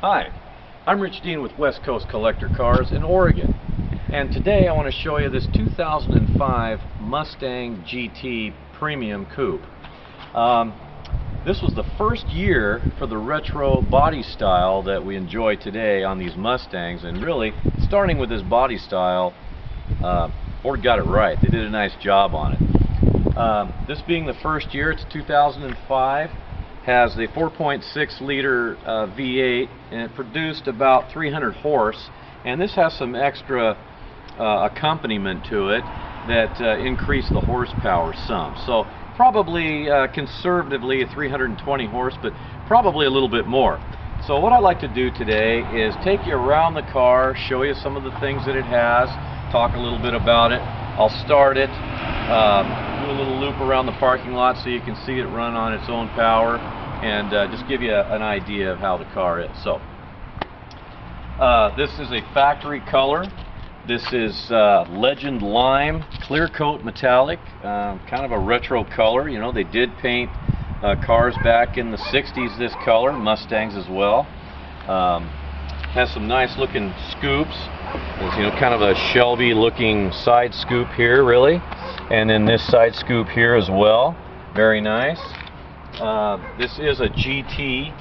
Hi, I'm Rich Dean with West Coast Collector Cars in Oregon, and today I want to show you this 2005 Mustang GT Premium Coupe. This was the first year for the retro body style that we enjoy today on these Mustangs, and really, starting with this body style, Ford got it right. They did a nice job on it. This being the first year, it's 2005. Has a 4.6 liter V8, and it produced about 300 horse, and this has some extra accompaniment to it that increased the horsepower some. So probably conservatively 320 horse, but probably a little bit more. So what I'd like to do today is take you around the car, show you some of the things that it has, talk a little bit about it. I'll start it, do a little loop around the parking lot so you can see it run on its own power, and just give you an idea of how the car is. So this is a factory color. This is Legend Lime clear coat metallic, kind of a retro color. You know, they did paint cars back in the 60s this color, Mustangs as well. Has some nice looking scoops. There's, you know, kind of a Shelby looking side scoop here, really, and then this side scoop here as well. Very nice. This is a GT,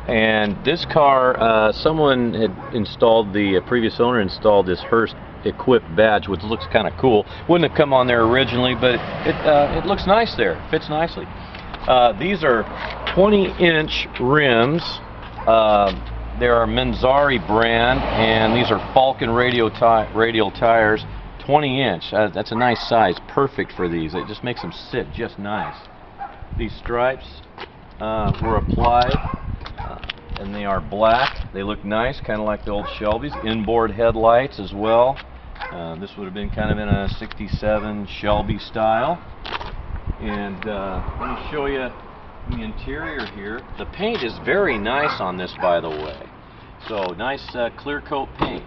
and this car, someone had installed, the previous owner installed this Hearst equipped badge, which looks kind of cool. Wouldn't have come on there originally, but it looks nice there, fits nicely. These are 20-inch rims. They are Manzari brand, and these are Falcon radial tires, 20-inch. That's a nice size, perfect for these. It just makes them sit just nice. These stripes were applied, and they are black. They look nice, kind of like the old Shelbys. Inboard headlights as well. This would have been kind of in a 67 Shelby style. And let me show you the interior here. The paint is very nice on this, by the way. So nice clear coat paint.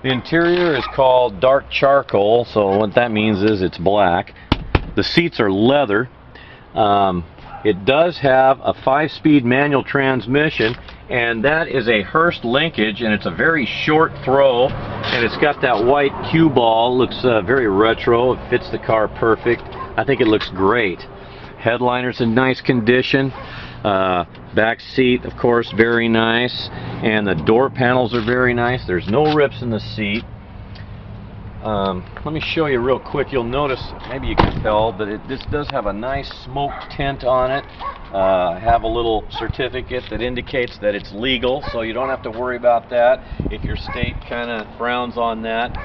The interior is called dark charcoal, so what that means is it's black. The seats are leather. It does have a 5-speed manual transmission, and that is a Hearst linkage, and it's a very short throw, and it's got that white cue ball. Looks very retro. It fits the car perfect. I think it looks great. Headliner's in nice condition. Back seat, of course, very nice, and the door panels are very nice. There's no rips in the seat. Let me show you real quick. You'll notice, maybe you can tell, but this does have a nice smoke tint on it. Have a little certificate that indicates that it's legal, so you don't have to worry about that. If your state kind of frowns on that,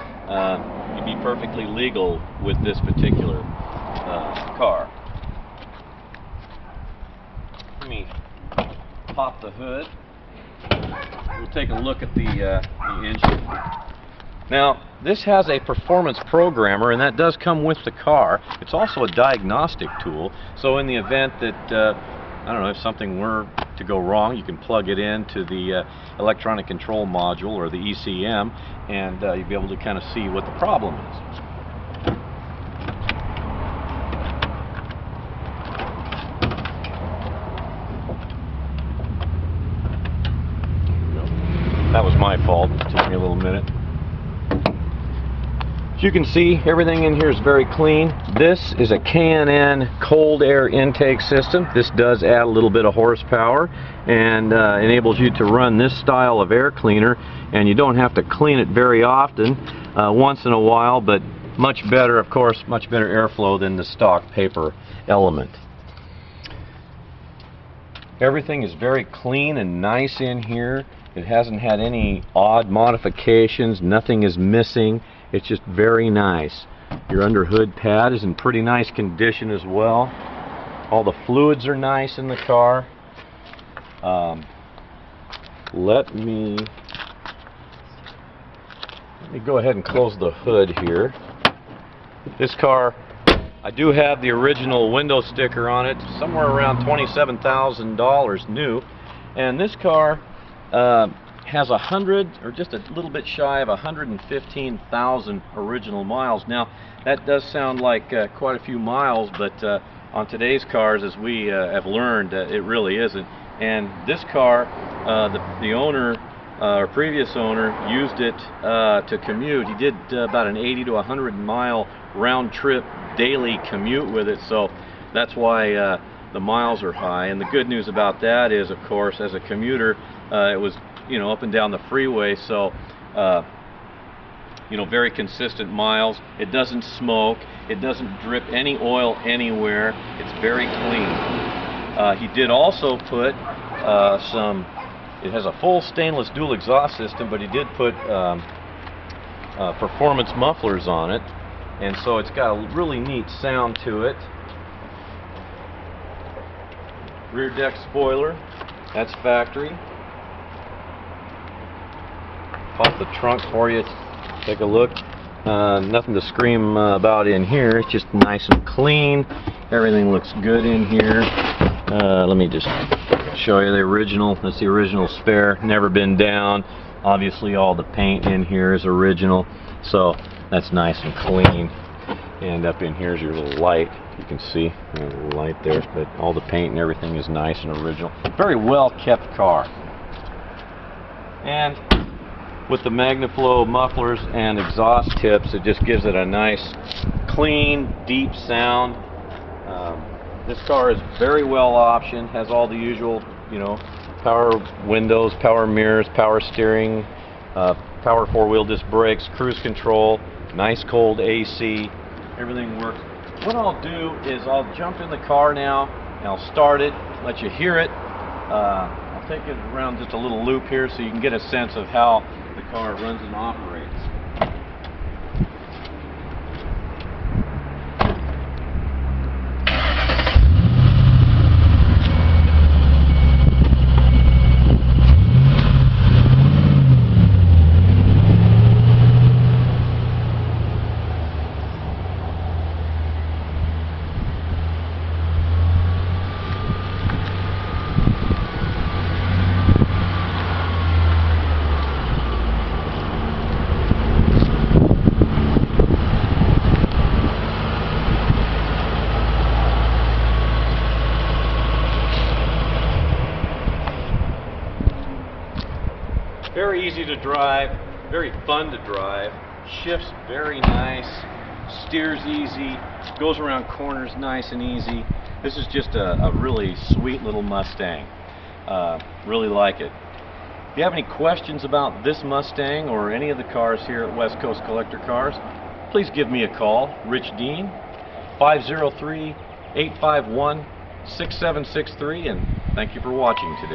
you'd be perfectly legal with this particular car. Let me pop the hood. We'll take a look at the engine. Now, this has a performance programmer, and that does come with the car. It's also a diagnostic tool, so in the event that, I don't know, if something were to go wrong, you can plug it into the electronic control module, or the ECM, and you'll be able to kind of see what the problem is. That was my fault. It took me a little minute. As you can see, everything in here is very clean. This is a K&N cold air intake system. This does add a little bit of horsepower and enables you to run this style of air cleaner, and you don't have to clean it very often, once in a while, but much better, of course, much better airflow than the stock paper element. Everything is very clean and nice in here. It hasn't had any odd modifications. Nothing is missing. It's just very nice. Your under hood pad is in pretty nice condition as well. All the fluids are nice in the car. Let me go ahead and close the hood here. This car, I do have the original window sticker on it, somewhere around $27,000 new, and this car has 100, or just a little bit shy of 115,000 original miles. Now, that does sound like quite a few miles, but on today's cars, as we have learned, it really isn't. And this car, the owner, or previous owner, used it to commute. He did about an 80 to 100 mile round trip daily commute with it, so that's why the miles are high. And the good news about that is, of course, as a commuter, it was, you know, up and down the freeway, so you know, very consistent miles. It doesn't smoke. It doesn't drip any oil anywhere. It's very clean. He did also put it has a full stainless dual exhaust system, but he did put performance mufflers on it, and so it's got a really neat sound to it. Rear deck spoiler, that's factory. Pop the trunk for you. Take a look. Nothing to scream about in here. It's just nice and clean. Everything looks good in here. Let me just show you the original. That's the original spare. Never been down. Obviously, all the paint in here is original, so that's nice and clean. And up in here is your little light. You can see a little light there, but all the paint and everything is nice and original. Very well kept car. And with the MagnaFlow mufflers and exhaust tips, it just gives it a nice, clean, deep sound. This car is very well optioned, has all the usual, you know, power windows, power mirrors, power steering, power four-wheel disc brakes, cruise control, nice cold AC, everything works. What I'll do is I'll jump in the car now and I'll start it, let you hear it. I'll take it around just a little loop here so you can get a sense of how the car runs and operates. Very easy to drive, very fun to drive, shifts very nice, steers easy, goes around corners nice and easy. This is just a really sweet little Mustang. Really like it. If you have any questions about this Mustang or any of the cars here at West Coast Collector Cars, please give me a call, Rich Dean, 503-851-6763, and thank you for watching today.